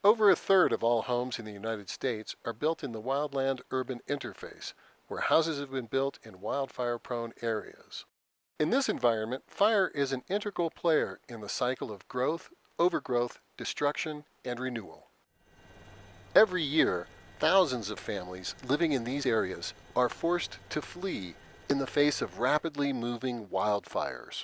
Over a third of all homes in the United States are built in the wildland-urban interface, where houses have been built in wildfire-prone areas. In this environment, fire is an integral player in the cycle of growth, overgrowth, destruction, and renewal. Every year, thousands of families living in these areas are forced to flee in the face of rapidly moving wildfires.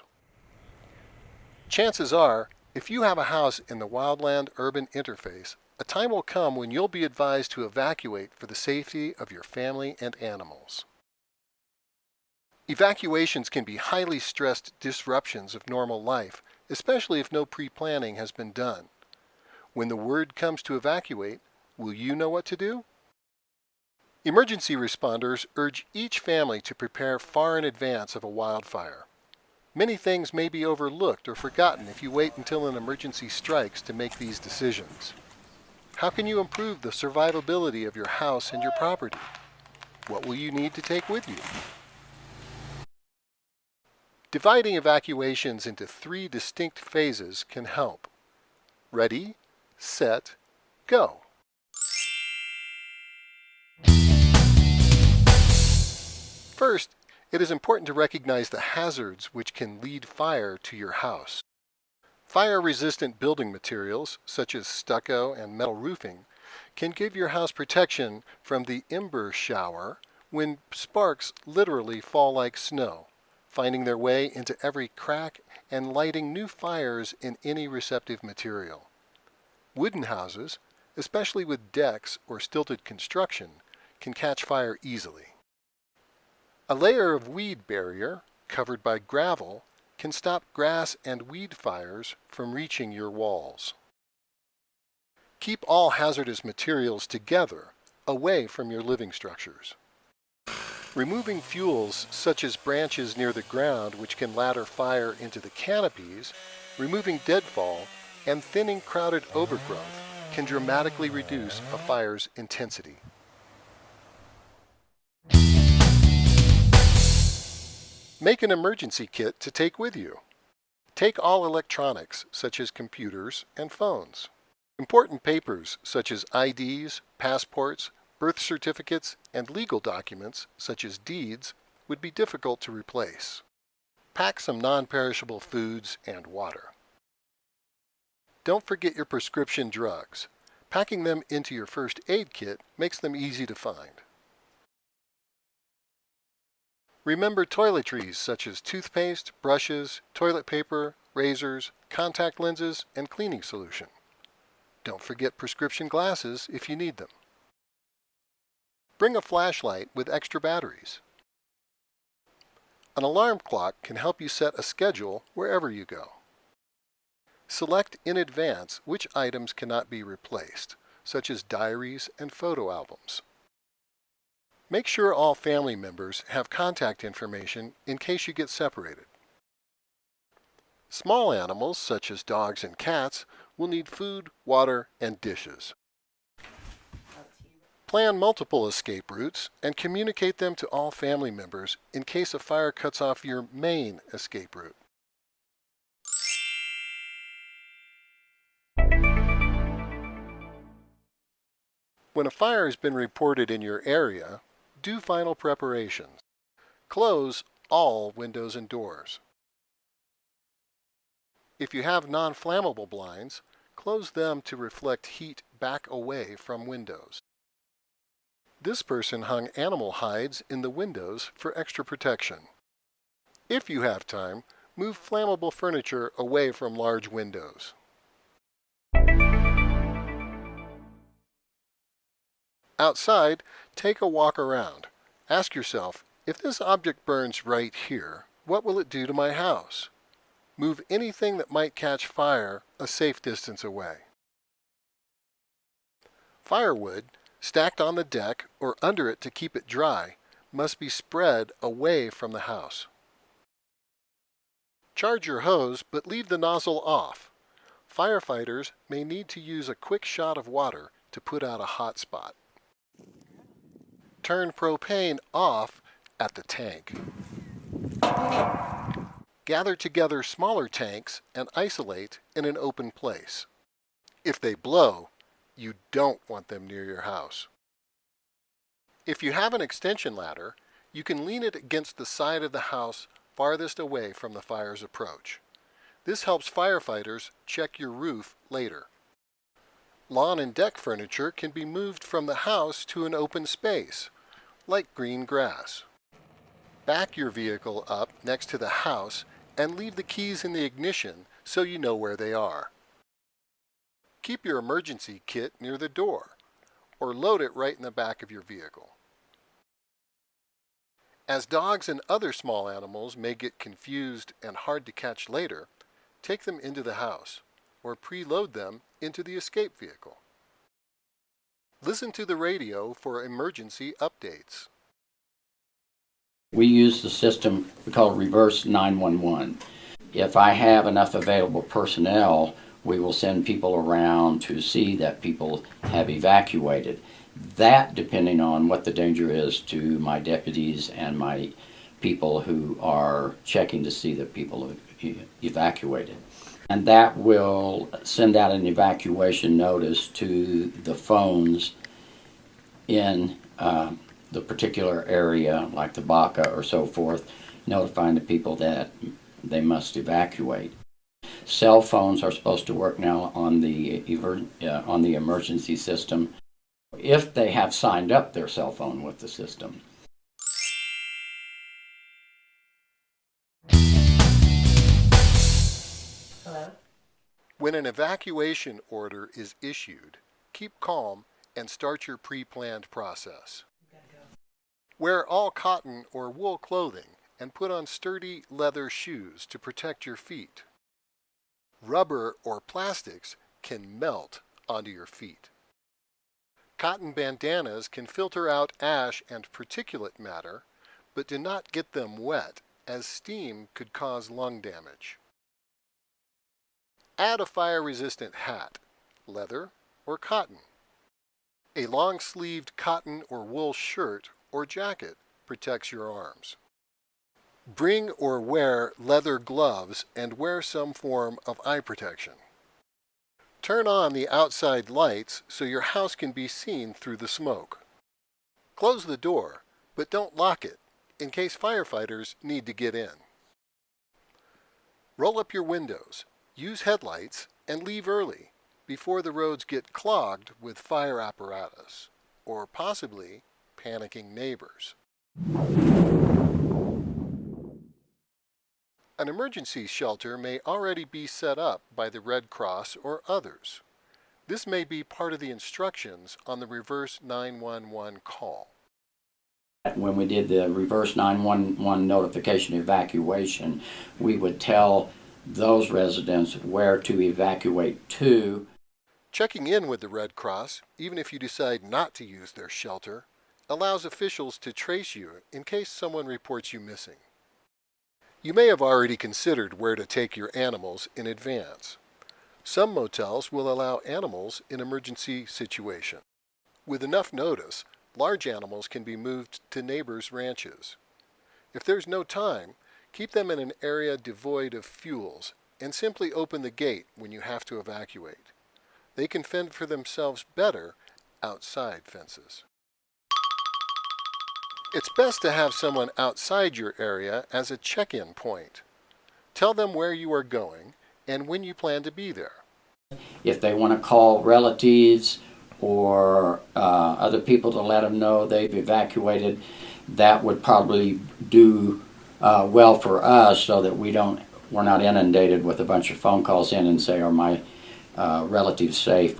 Chances are, if you have a house in the wildland-urban interface, a time will come when you'll be advised to evacuate for the safety of your family and animals. Evacuations can be highly stressed disruptions of normal life, especially if no pre-planning has been done. When the word comes to evacuate, will you know what to do? Emergency responders urge each family to prepare far in advance of a wildfire. Many things may be overlooked or forgotten if you wait until an emergency strikes to make these decisions. How can you improve the survivability of your house and your property? What will you need to take with you? Dividing evacuations into 3 distinct phases can help. Ready, set, go. First, it is important to recognize the hazards which can lead fire to your house. Fire-resistant building materials, such as stucco and metal roofing, can give your house protection from the ember shower when sparks literally fall like snow, finding their way into every crack and lighting new fires in any receptive material. Wooden houses, especially with decks or stilted construction, can catch fire easily. A layer of weed barrier, covered by gravel, can stop grass and weed fires from reaching your walls. Keep all hazardous materials together, away from your living structures. Removing fuels such as branches near the ground which can ladder fire into the canopies, removing deadfall, and thinning crowded overgrowth can dramatically reduce a fire's intensity. Make an emergency kit to take with you. Take all electronics, such as computers and phones. Important papers, such as IDs, passports, birth certificates, and legal documents, such as deeds, would be difficult to replace. Pack some non-perishable foods and water. Don't forget your prescription drugs. Packing them into your first aid kit makes them easy to find. Remember toiletries such as toothpaste, brushes, toilet paper, razors, contact lenses, and cleaning solution. Don't forget prescription glasses if you need them. Bring a flashlight with extra batteries. An alarm clock can help you set a schedule wherever you go. Select in advance which items cannot be replaced, such as diaries and photo albums. Make sure all family members have contact information in case you get separated. Small animals, such as dogs and cats, will need food, water, and dishes. Plan multiple escape routes and communicate them to all family members in case a fire cuts off your main escape route. When a fire has been reported in your area, do final preparations. Close all windows and doors. If you have non-flammable blinds, close them to reflect heat back away from windows. This person hung animal hides in the windows for extra protection. If you have time, move flammable furniture away from large windows. Outside, take a walk around. Ask yourself, if this object burns right here, what will it do to my house? Move anything that might catch fire a safe distance away. Firewood, stacked on the deck or under it to keep it dry, must be spread away from the house. Charge your hose, but leave the nozzle off. Firefighters may need to use a quick shot of water to put out a hot spot. Turn propane off at the tank. Gather together smaller tanks and isolate in an open place. If they blow, You don't want them near your house. If you have an extension ladder, you can lean it against the side of the house farthest away from the fire's approach. This helps firefighters check your roof later. Lawn and deck furniture can be moved from the house to an open space, like green grass. Back your vehicle up next to the house and leave the keys in the ignition so you know where they are. Keep your emergency kit near the door, or load it right in the back of your vehicle. As dogs and other small animals may get confused and hard to catch later, take them into the house, or preload them into the escape vehicle. Listen to the radio for emergency updates. We use the system we call reverse 911. If I have enough available personnel, we will send people around to see that people have evacuated. That depending on what the danger is to my deputies and my people who are checking to see that people have evacuated. And that will send out an evacuation notice to the phones in the particular area, like the Baca or so forth, notifying the people that they must evacuate. Cell phones are supposed to work now on the emergency system if they have signed up their cell phone with the system. Hello? When an evacuation order is issued, keep calm and start your pre-planned process. Wear all cotton or wool clothing and put on sturdy leather shoes to protect your feet. Rubber or plastics can melt onto your feet. Cotton bandanas can filter out ash and particulate matter, but do not get them wet, as steam could cause lung damage. Add a fire-resistant hat, leather or cotton. A long-sleeved cotton or wool shirt or jacket protects your arms. Bring or wear leather gloves and wear some form of eye protection. Turn on the outside lights so your house can be seen through the smoke. Close the door, but don't lock it in case firefighters need to get in. Roll up your windows, use headlights, and leave early before the roads get clogged with fire apparatus or possibly panicking neighbors. An emergency shelter may already be set up by the Red Cross or others. This may be part of the instructions on the reverse 911 call. When we did the reverse 911 notification evacuation, we would tell those residents where to evacuate to. Checking in with the Red Cross, even if you decide not to use their shelter, allows officials to trace you in case someone reports you missing. You may have already considered where to take your animals in advance. Some motels will allow animals in emergency situations. With enough notice, large animals can be moved to neighbors' ranches. If there's no time, keep them in an area devoid of fuels and simply open the gate when you have to evacuate. They can fend for themselves better outside fences. It's best to have someone outside your area as a check-in point. Tell them where you are going and when you plan to be there. If they want to call relatives or other people to let them know they've evacuated, that would probably do well for us so that we're not inundated with a bunch of phone calls in and say, are my relatives safe?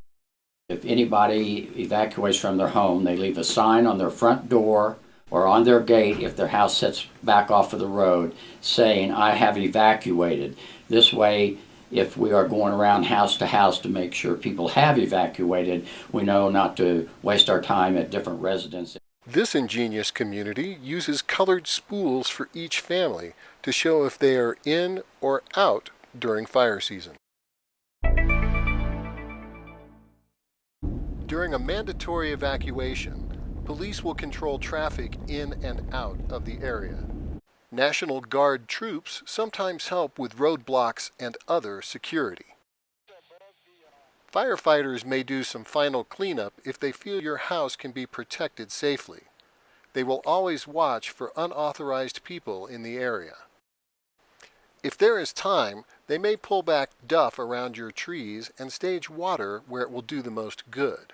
If anybody evacuates from their home, they leave a sign on their front door or on their gate if their house sits back off of the road saying, I have evacuated. This way, if we are going around house to house to make sure people have evacuated, we know not to waste our time at different residences. This ingenious community uses colored spools for each family to show if they are in or out during fire season. During a mandatory evacuation, police will control traffic in and out of the area. National Guard troops sometimes help with roadblocks and other security. Firefighters may do some final cleanup if they feel your house can be protected safely. They will always watch for unauthorized people in the area. If there is time, they may pull back duff around your trees and stage water where it will do the most good.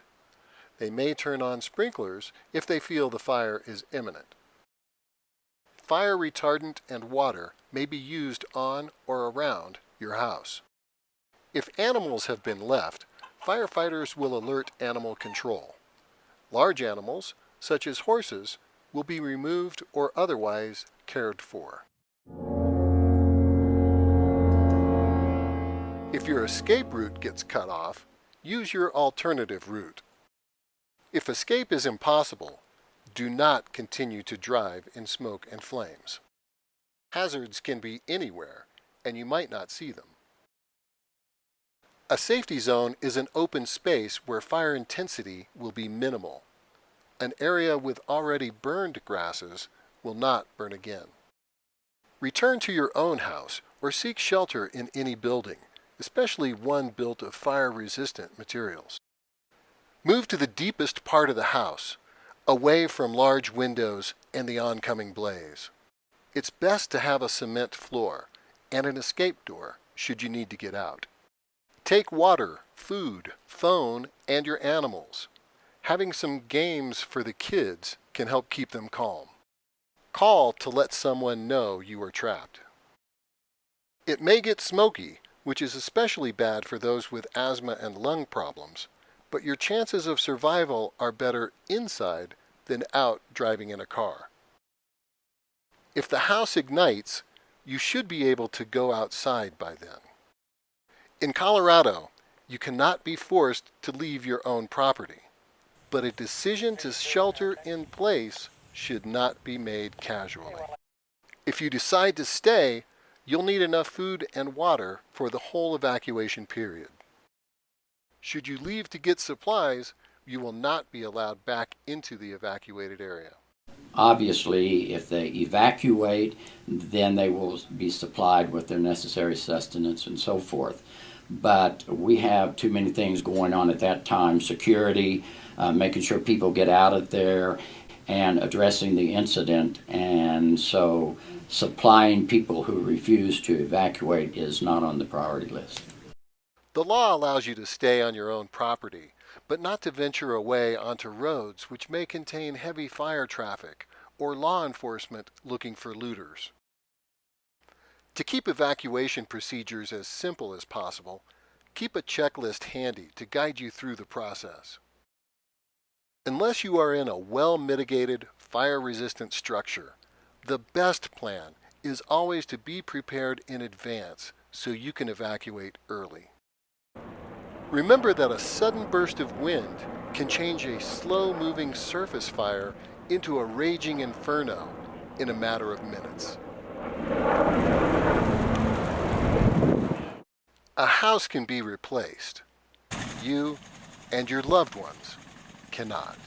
They may turn on sprinklers if they feel the fire is imminent. Fire retardant and water may be used on or around your house. If animals have been left, firefighters will alert animal control. Large animals, such as horses, will be removed or otherwise cared for. If your escape route gets cut off, use your alternative route. If escape is impossible, do not continue to drive in smoke and flames. Hazards can be anywhere, and you might not see them. A safety zone is an open space where fire intensity will be minimal. An area with already burned grasses will not burn again. Return to your own house or seek shelter in any building, especially one built of fire-resistant materials. Move to the deepest part of the house, away from large windows and the oncoming blaze. It's best to have a cement floor and an escape door should you need to get out. Take water, food, phone, and your animals. Having some games for the kids can help keep them calm. Call to let someone know you are trapped. It may get smoky, which is especially bad for those with asthma and lung problems, but your chances of survival are better inside than out driving in a car. If the house ignites, you should be able to go outside by then. In Colorado, you cannot be forced to leave your own property, but a decision to shelter in place should not be made casually. If you decide to stay, you'll need enough food and water for the whole evacuation period. Should you leave to get supplies, you will not be allowed back into the evacuated area. Obviously, if they evacuate, then they will be supplied with their necessary sustenance and so forth. But we have too many things going on at that time. Security, making sure people get out of there, and addressing the incident. And so supplying people who refuse to evacuate is not on the priority list. The law allows you to stay on your own property, but not to venture away onto roads which may contain heavy fire traffic or law enforcement looking for looters. To keep evacuation procedures as simple as possible, keep a checklist handy to guide you through the process. Unless you are in a well-mitigated, fire-resistant structure, the best plan is always to be prepared in advance so you can evacuate early. Remember that a sudden burst of wind can change a slow-moving surface fire into a raging inferno in a matter of minutes. A house can be replaced. You and your loved ones cannot.